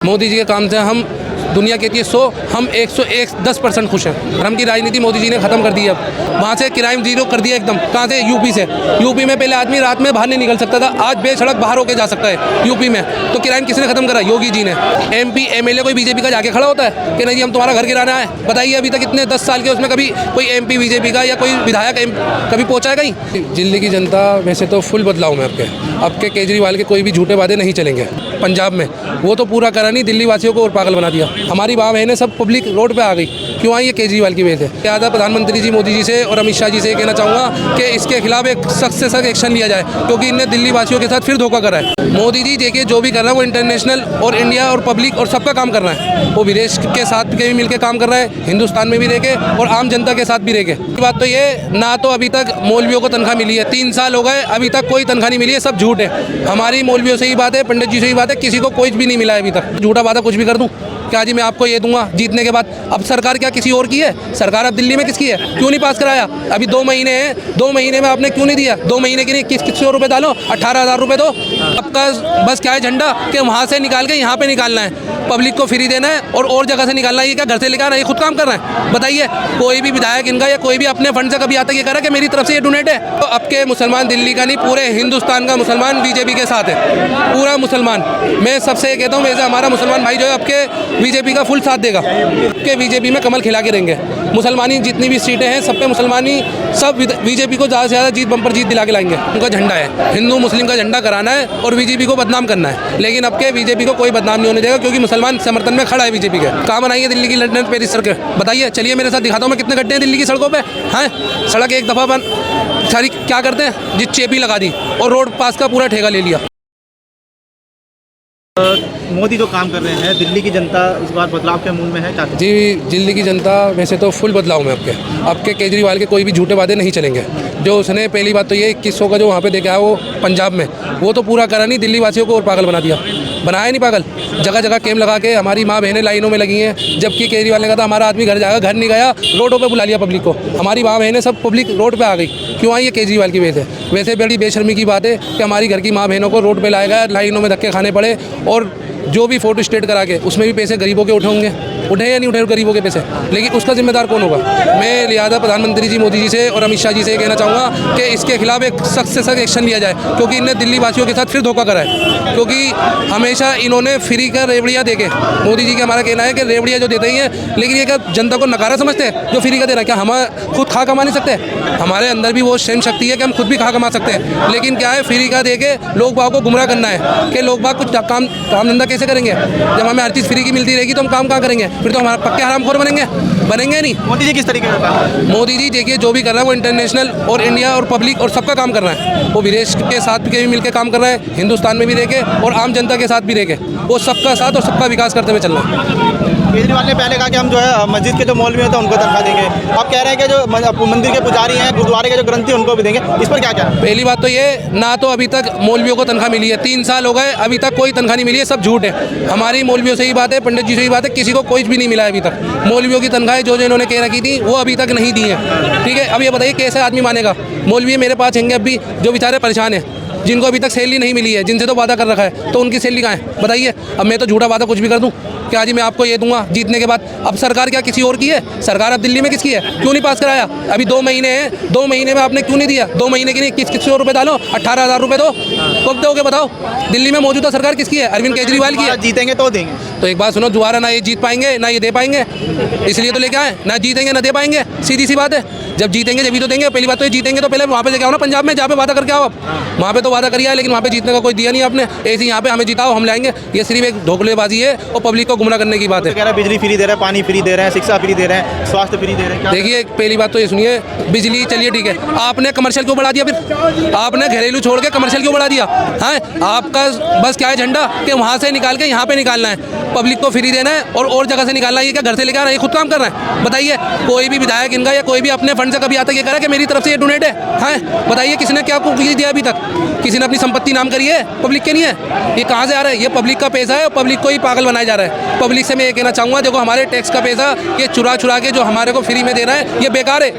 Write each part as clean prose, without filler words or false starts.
मोदी जी के काम से हम दुनिया कहती है 100, हम 110% खुश हैं। धर्म की राजनीति मोदी जी ने ख़त्म कर दी है। अब वहाँ से क्राइम जीरो कर दिया एकदम। कहाँ से? यूपी से। यूपी में पहले आदमी रात में बाहर नहीं निकल सकता था, आज बेसड़क बाहर होके जा सकता है यूपी में। तो क्राइम किसने ख़त्म करा? योगी जी ने। MP MLA कोई बीजेपी का जाके खड़ा होता है कि नहीं जी हम तुम्हारा घर गिराना है? बताइए अभी तक इतने 10 साल के उसमें कभी कोई MP बीजेपी का या कोई विधायक कभी पहुँचा है कहीं? दिल्ली की जनता वैसे तो फुल बदलाव में आपके केजरीवाल के कोई भी झूठे वादे नहीं चलेंगे। पंजाब में वो तो पूरा करा नहीं, दिल्ली वासियों को और पागल बना दिया। हमारी माँ बहनें सब पब्लिक रोड पे आ गई। क्यों आई? ये केजरीवाल की वजह से। लिहाजा प्रधानमंत्री जी मोदी जी से और अमित शाह जी से ये कहना चाहूँगा कि इसके खिलाफ एक सख्त से सख्त एक्शन लिया जाए, क्योंकि इनने दिल्ली वासियों के साथ फिर धोखा करा है। मोदी जी देखिए जो भी कर रहा है वो इंटरनेशनल और इंडिया और पब्लिक और सबका काम कर रहा है। वो विदेश के साथ के भी मिलकर काम कर रहा है, हिंदुस्तान में भी रह के और आम जनता के साथ भी रह के। बात तो ये ना तो अभी तक मौलवियों को तनख्वाह मिली है, 3 साल हो गए अभी तक कोई तनख्वाह नहीं मिली है, सब झूठ है। हमारी मौलवियों से ही बात है, पंडित जी से ही बात है, किसी को कोई भी नहीं मिला है अभी तक। झूठा वादा कुछ भी कर दूं क्या जी मैं आपको ये दूंगा जीतने के बाद? अब सरकार क्या किसी और की है? सरकार अब दिल्ली में किसकी है? क्यों नहीं पास कराया? अभी 2 महीने हैं, 2 महीने में आपने क्यों नहीं दिया? 2 महीने के लिए किस रुपए डालो? 18,000 रुपये दो। आपका बस क्या है झंडा कि वहाँ से निकाल के यहाँ पे निकालना है, पब्लिक को फ्री देना है और जगह से निकालना है। ये क्या घर से लेकर आना है? ये खुद काम कर रहे हैं? बताइए कोई भी विधायक इनका या कोई भी अपने फंड से कभी आता ये करा कि मेरी तरफ से ये डोनेट है? तो अब के मुसलमान दिल्ली का नहीं पूरे हिंदुस्तान का मुसलमान बीजेपी के साथ है, पूरा मुसलमान। मैं सबसे ये कहता हूँ वैसे हमारा मुसलमान भाई जो है आपके बीजेपी का फुल साथ देगा, कि बीजेपी में कमल खिला के रहेंगे। मुसलमानी जितनी भी सीटें हैं सब पे मुसलमानी सब बीजेपी को ज़्यादा से ज़्यादा जीत बम्पर जीत दिला के लाएंगे। उनका झंडा है, हिंदू मुस्लिम का झंडा कराना है और बीजेपी को बदनाम करना है। लेकिन अब के बीजेपी को कोई बदनाम नहीं होने देगा, क्योंकि मुसलमान समर्थन में खड़ा है बीजेपी के। कहाँ बनाइए दिल्ली की लंदन पेरिस सड़कें? बताइए, चलिए मेरे साथ दिखाता हूँ मैं कितने गड्ढे हैं दिल्ली की सड़कों पर। हैं सड़क एक दफ़ा सारी क्या करते हैं जी चेपी लगा दी और रोड पास का पूरा ठेका ले लिया। मोदी जो काम कर रहे हैं, दिल्ली की जनता इस बार बदलाव के मूड में है क्या? जी दिल्ली की जनता वैसे तो फुल बदलाव में आपके केजरीवाल के कोई भी झूठे वादे नहीं चलेंगे। जो उसने पहली बात तो ये 2100 का जो वहाँ पे देखा है वो पंजाब में, वो तो पूरा करा नहीं, दिल्ली वासियों को और पागल बना दिया। बनाया नहीं पागल? जगह जगह कैम्प लगा के हमारी माँ बहनें लाइनों में लगी हैं, जबकि केजरीवाल ने कहा था हमारा आदमी घर जाएगा, घर नहीं गया, रोडों पर बुला लिया पब्लिक को। हमारी माँ बहनें सब पब्लिक रोड पर आ गई। क्यों आई? ये केजरीवाल की वजह से। वैसे बड़ी बेशर्मी की बात है कि हमारी घर की माँ बहनों को रोड पर लाया गया, लाइनों में धक्के खाने पड़े, और जो भी फोटो स्टेट करा के उसमें भी पैसे गरीबों के उठे या नहीं उठे गरीबों के पैसे, लेकिन उसका जिम्मेदार कौन होगा? मैं लिहाजा प्रधानमंत्री जी मोदी जी से और अमित शाह जी से कहना चाहूँगा कि इसके खिलाफ एक सख्त से सख्त एक्शन लिया जाए, क्योंकि इनने दिल्ली वासियों के साथ फिर धोखा करा है। क्योंकि हमेशा इन्होंने फ्री का रेवड़ियाँ देके, मोदी जी का हमारा कहना है कि रेवड़ियाँ जो देते ही हैं, लेकिन ये क्या जनता को नकारा समझते हैं जो फ्री का दे रहा है? क्या हम खुद खा कमा नहीं सकते? हमारे अंदर भी वो स्वयं शक्ति है कि हम खुद भी खा कमा सकते हैं, लेकिन क्या है फ्री का दे के लोग बाग को गुमराह करना है कि लोग बाग कुछ काम धंधा कैसे करेंगे? जब हमें हर चीज़ फ्री की मिलती रहेगी तो हम काम कहाँ करेंगे? फिर तो हमारा पक्के हरामखोर बनेंगे नहीं। मोदी जी किस तरीके का? मोदी जी देखिए जो भी कर रहा है वो इंटरनेशनल और इंडिया और पब्लिक और सबका काम कर रहा है। वो विदेश के साथ के भी मिलकर काम कर रहा है, हिंदुस्तान में भी रह के और आम जनता के साथ भी रह के। वो सबका साथ और सबका विकास करते हुए चल रहा है। केजरीवाल ने पहले कहा कि हम जो है मस्जिद के जो मौलवी होते हैं उनको तनख्वाह देंगे। अब कह रहे हैं कि जो मंदिर के पुजारी हैं, गुरुद्वारे के जो ग्रंथी उनको भी देंगे। इस पर क्या क्या? पहली बात तो ये ना तो अभी तक मौलवियों को तनख्वाह मिली है, 3 साल हो गए अभी तक कोई तनख्वाह नहीं मिली है, सब झूठ है। हमारी मौलवियों से ही बात है, पंडित जी से ही बात है, किसी को कोई भी नहीं मिला है अभी तक। मौलवियों की तनख्वाहें जो इन्होंने कह रखी थी वो अभी तक नहीं दी है। ठीक है, अब ये बताइए कैसे आदमी मानेगा? मौलवी मेरे पास होंगे अब भी जो बेचारे परेशान हैं, जिनको अभी तक सैलरी नहीं मिली है, जिनसे तो वादा कर रखा है, तो उनकी सैलरी कहाँ है? बताइए। अब मैं तो झूठा वादा कुछ भी कर दूं क्या जी मैं आपको ये दूंगा जीतने के बाद? अब सरकार क्या किसी और की है? सरकार अब दिल्ली में किसकी है? क्यों नहीं पास कराया? अभी 2 महीने हैं, 2 महीने में आपने क्यों नहीं दिया? 2 महीने के लिए किस रुपये डालो? 18,000 रुपये दो। कब दोगे बताओ? दिल्ली में मौजूदा सरकार किसकी है? अरविंद केजरीवाल की है। जीतेंगे तो देंगे। तो एक बात सुनो, दोबारा ना ये जीत पाएंगे ना ये दे पाएंगे, इसलिए तो लेके आए। ना जीतेंगे ना दे पाएंगे, सीधी सी बात है। जब जीतेंगे जब भी तो देंगे। पहली बात तो ये जीतेंगे तो पहले वहाँ पे लेके आओ ना, पंजाब में जहाँ पे वादा करके आओ। आप वहाँ पे तो वादा करिए, लेकिन वहाँ पे जीतने का कोई दिया नहीं आपने। ऐसे यहाँ पे हमें जिताओ हम लाएंगे, ये सिर्फ एक धोखलेबाजी है और पब्लिक को गुमराह करने की बात है। बिजली फ्री दे रहे हैं, पानी फ्री दे रहे हैं, शिक्षा फ्री दे रहे हैं, स्वास्थ्य फ्री दे रहे हैं। देखिए पहली बात तो ये सुनिए, बिजली चलिए ठीक है, आपने कमर्शियल क्यों बढ़ा दिया? फिर आपने घरेलू छोड़ के कमर्शियल क्यों बढ़ा दिया? हैं आपका बस क्या है झंडा कि वहाँ से निकाल के यहाँ पे निकालना है, पब्लिक को फ्री देना है और जगह से निकालना है। ये क्या घर से लेकर आ रहा है? खुद काम कर रहा है? बताइए कोई भी विधायक इनका या कोई भी अपने फंड से कभी आता ये करा कि मेरी तरफ से ये डोनेट है? हैं बताइए किसने क्या दिया अभी तक? किसी ने अपनी संपत्ति नाम करी है? पब्लिक के नहीं है। ये कहाँ से आ रहा है? ये पब्लिक का पैसा है और पब्लिक को ही पागल बनाया जा रहा है। पब्लिक से मैं ये कहना चाहूँगा देखो हमारे टैक्स का पैसा ये चुरा के जो हमारे को फ्री में दे रहा है ये बेकार है।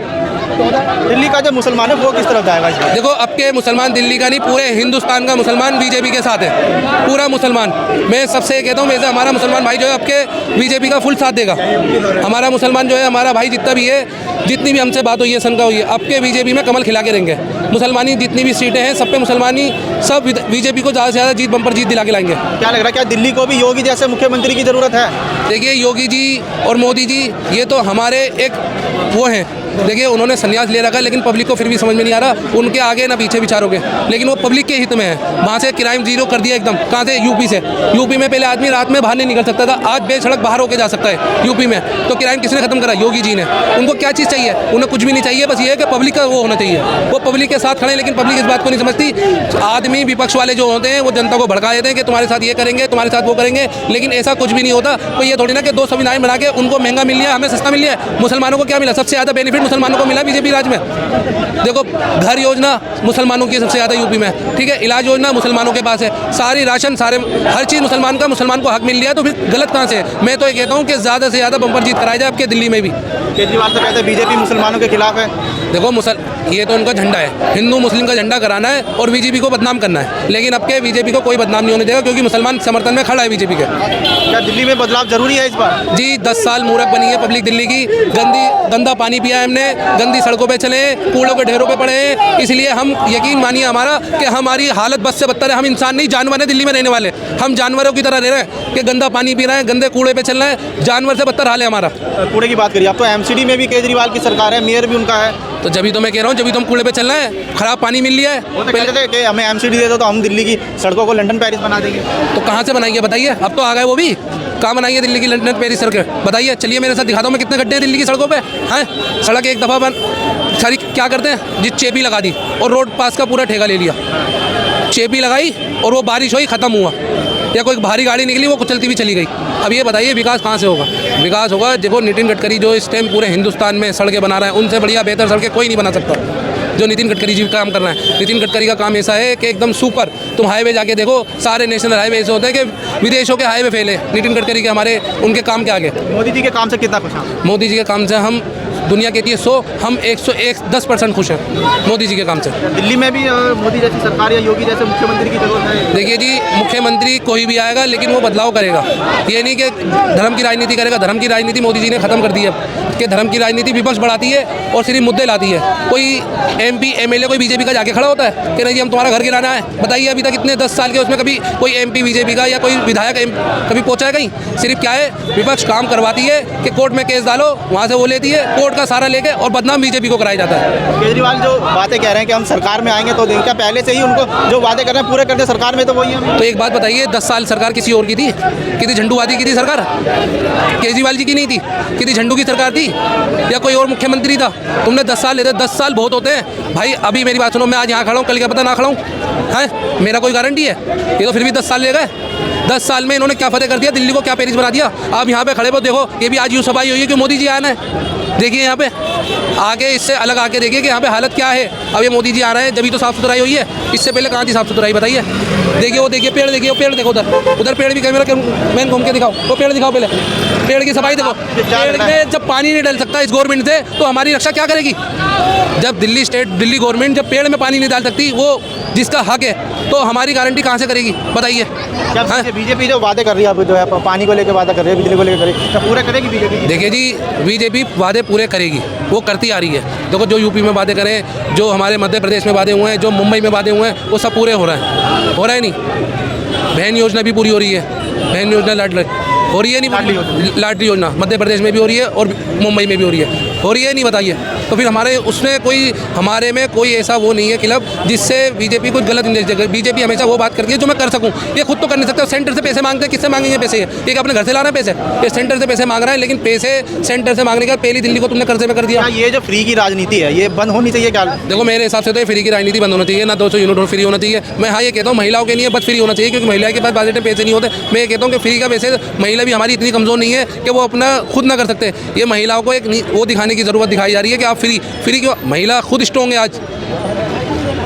दिल्ली का जो मुसलमान है वो किस तरफ जाएगा इस बार? देखो, अब के मुसलमान दिल्ली का नहीं, पूरे हिंदुस्तान का मुसलमान बीजेपी के साथ है। पूरा मुसलमान, मैं सबसे ये कहता हूँ, वैसे हमारा मुसलमान भाई जो है आपके बीजेपी का फुल साथ देगा। हमारा मुसलमान जो है, हमारा भाई जितना भी है, जितनी भी हमसे बात हुई है, सनका हुई है, आपके बीजेपी में कमल खिला के देंगे। मुसलमानी जितनी भी सीटें हैं सब पे मुसलमानी, सब बीजेपी को ज़्यादा से ज़्यादा जीत, बम्पर जीत दिला के लाएंगे। क्या लग रहा है, क्या दिल्ली को भी योगी जैसे मुख्यमंत्री की जरूरत है? देखिए, योगी जी और मोदी जी ये तो हमारे एक वो हैं। देखिए, उन्होंने संन्यास ले रखा है, लेकिन पब्लिक को फिर भी समझ में नहीं आ रहा, उनके आगे ना पीछे विचारोगे, लेकिन वो पब्लिक के हित में है। वहाँ से क्राइम जीरो कर दिया एकदम। कहाँ से? यूपी से। यूपी में पहले आदमी रात में बाहर नहीं निकल सकता था, आज बेसड़क बाहर होके जा सकता है यूपी में। तो क्राइम किसने खत्म करा? योगी जी ने। उनको क्या चीज़ चाहिए? उन्हें कुछ भी नहीं चाहिए, बस ये है कि पब्लिक का वो होना चाहिए। वो पब्लिक के साथ खड़े, लेकिन पब्लिक इस बात को नहीं समझती। आदमी विपक्ष वाले जो होते हैं वो जनता को भड़का देते हैं कि तुम्हारे साथ ये करेंगे, तुम्हारे साथ वो करेंगे, लेकिन ऐसा कुछ भी नहीं होता। तो ये थोड़ी ना कि दो संविधान बना के उनको महंगा मिल लिया, हमें सस्ता मिल लिया। मुसलमानों को क्या मिला? सबसे ज़्यादा बेनिफिट मुसलमानों को मिला बीजेपी राज में। देखो, घर योजना मुसलमानों की सबसे ज़्यादा यूपी में, ठीक है। इलाज योजना मुसलमानों के पास है, सारी राशन, सारे हर चीज़ मुसलमान का, मुसलमान को हक मिल लिया। तो फिर गलत कहाँ से है? मैं तो ये कहता हूँ कि ज़्यादा से ज़्यादा बम्पर जीत कराई जाए आपके दिल्ली में भी। केजरीवाल तो कहते हैं बीजेपी मुसलमानों के खिलाफ है। देखो, ये तो उनका झंडा है, हिंदू मुस्लिम का झंडा कराना है और बीजेपी को बदनाम करना है, लेकिन अब के बीजेपी को कोई बदनाम नहीं होने देगा, क्योंकि मुसलमान समर्थन में खड़ा है बीजेपी के। क्या दिल्ली में बदलाव जरूरी है इस बार? जी, 10 साल मूर्ख बनी है पब्लिक दिल्ली की। गंदा पानी पिया है हमने, गंदी सड़कों पे चले हैं, कूड़ों के ढेरों पे पड़े हैं, इसलिए हम, यकीन मानिए हमारा, कि हमारी हालत बस से बदतर है। हम इंसान नहीं, जानवर हैं दिल्ली में रहने वाले। हम जानवरों की तरह रह रहे हैं कि गंदा पानी पी रहे हैं, गंदे कूड़े पे चल रहे हैं, जानवर से बदतर हाल है हमारा। कूड़े की बात करिए, अब तो एमसीडी में भी केजरीवाल की सरकार है, मेयर भी उनका है। तो जब तो मैं कह रहा हूँ, जब तो हम कूड़े पे चल रहे हैं, खराब पानी मिल लिया है। वो तो कहते थे कि हमें एमसीडी दे दो तो हम दिल्ली की सड़कों को लंदन पेरिस बना देंगे। तो कहाँ से बनाएंगे बताइए? अब तो आ गए वो भी। कहाँ बनाइए दिल्ली की लंदन पेरिस सड़कें? बताइए, चलिए मेरे साथ दिखाता हूँ मैं कितने गड्ढे हैं दिल्ली की सड़कों पे। हैं, सड़क एक दफ़ा सारी क्या करते हैं जी, चेपी लगा दी और रोड पास का पूरा ठेका ले लिया। चेपी लगाई और वो बारिश हुई, ख़त्म हुआ, या कोई भारी गाड़ी निकली वो कुचलती भी चली गई। अब ये बताइए विकास कहाँ से होगा? विकास होगा, देखो नितिन गडकरी जो इस टाइम पूरे हिंदुस्तान में सड़कें बना रहे हैं, उनसे बढ़िया बेहतर सड़कें कोई नहीं बना सकता जो नितिन गडकरी जी काम कर रहे हैं। नितिन गडकरी का काम ऐसा है कि एकदम सुपर। तुम हाईवे जाके देखो, सारे नेशनल हाईवे ऐसे होते हैं कि विदेशों के हाईवे फेले। नितिन गडकरी के, हमारे, उनके काम के आगे। मोदी जी के काम से कितना खुश हैं? मोदी जी के काम से हम, दुनिया कहती है 100, हम 110% खुश हैं मोदी जी के काम से। दिल्ली में भी मोदी जैसी सरकार या योगी जैसे मुख्यमंत्री की जरूरत है? देखिए जी, मुख्यमंत्री कोई भी आएगा, लेकिन वो बदलाव करेगा। ये नहीं कि धर्म की राजनीति करेगा। धर्म की राजनीति मोदी जी ने ख़त्म कर दी है कि धर्म की राजनीति विपक्ष बढ़ाती है और सिर्फ मुद्दे लाती है। कोई MP MLA कोई बीजेपी का जाके खड़ा होता है कि नहीं जी हम तुम्हारा घर गिराना है? बताइए, अभी तक इतने 10 साल के उसमें कभी कोई MP बीजेपी का या कोई विधायक कभी पहुँचा है कहीं? सिर्फ क्या है, विपक्ष काम करवाती है कि कोर्ट में केस डालो, वहाँ से वो लेती है, कोर्ट का सारा लेके, और बदनाम बीजेपी को कराया जाता है। केजरीवाल जो बातें कह रहे हैं कि हम सरकार में आएंगे तो देंगे, क्या पहले से ही उनको जो वादे कर रहे हैं पूरे करते सरकार में? तो वही है। तो एक बात बताइए, 10 साल सरकार किसी और की थी? किसी झंडूवादी की थी सरकार? केजरीवाल जी की नहीं थी? किसी झंडू की सरकार थी या कोई और मुख्यमंत्री था? तुमने 10 साल लेते, 10 साल बहुत होते हैं भाई। अभी मेरी बात सुनो, मैं आज यहाँ खड़ा हूँ, कल क्या पता ना खड़ा हूँ, है मेरा कोई गारंटी है? ये तो फिर भी 10 साल ले गए। 10 साल में इन्होंने क्या फतेह कर दिया? दिल्ली को क्या पेरिस बना दिया? आप यहाँ पे खड़े हो, देखो ये भी आज यूँ सफाई हुई है कि मोदी जी आए ना। देखिए यहाँ पे आगे, इससे अलग आके देखिए कि यहाँ पे हालत क्या है। अब ये मोदी जी आ रहे हैं जब तो साफ़ सुथराई हुई है, इससे पहले कहाँ थी साफ़ सुथराई? बताइए। देखिए वो, देखिए पेड़, देखिए वो पेड़ देखो, उधर पेड़ भी, कैमरा मैन घूम के दिखाओ, वो पेड़ दिखाओ, पहले पेड़ की सफाई देखो। पेड़ में जब पानी नहीं डल सकता इस गवर्नमेंट से, तो हमारी रक्षा क्या करेगी? जब दिल्ली गवर्नमेंट जब पेड़ में पानी नहीं डाल सकती, वो जिसका हक है, तो हमारी गारंटी कहाँ से करेगी? बताइए। क्या बीजेपी जो वादे कर रही है अब, जो है पानी को लेकर वादा कर रही है, बिजली को लेकर करेगी, क्या पूरे करेगी बीजेपी? देखिए जी, बीजेपी वादे पूरे करेगी, वो करती आ रही है। देखो, जो यूपी में वादे करें, जो हमारे मध्य प्रदेश में वादे हुए हैं, जो मुंबई में वादे हुए हैं, वो सब पूरे हो रहे हैं। हो रहा है नहीं? बहन योजना भी पूरी हो रही है। बहन योजना हो रही है नहीं? लाडली योजना मध्य प्रदेश में भी हो रही है और मुंबई में भी हो रही है। हो रही है नहीं? बताइए। तो फिर हमारे में कोई ऐसा वो नहीं है क्लब जिससे बीजेपी कुछ गलत नहीं देगी। बीजेपी हमेशा वो बात करती है जो मैं कर सकूं। ये खुद तो कर नहीं सकता। सेंटर से पैसे मांगते हैं, किससे मांगेंगे पैसे? ये अपने घर से ला रहे हैं पैसे? ये सेंटर से पैसे मांग रहा है, लेकिन पैसे सेंटर से मांगने का पहली दिल्ली को तुमने कर्जे में कर दिया। ये जो फ्री की राजनीति है ये बंद होनी चाहिए क्या? देखो, मेरे हिसाब से तो ये फ्री की राजनीति बंद होना चाहिए ना। 200 यूनिट फ्री होना चाहिए। मैं हाँ ये कहता हूँ महिलाओं के लिए बस फ्री होना चाहिए, क्योंकि महिला के पास बजट में पैसे नहीं होते। मैं ये कहता हूँ कि फ्री का पैसे, महिला भी हमारी इतनी कमज़ोर नहीं है कि वो अपना खुद ना कर सकते। ये महिलाओं को एक वो दिखाने की ज़रूरत दिखाई जा रही है कि आप फ्री क्यों? महिला खुद स्ट्रॉन्ग है आज,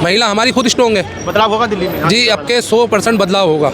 महिला हमारी खुद स्ट्रॉन्ग है। बदलाव होगा दिल्ली में जी, अब के 100% बदलाव होगा।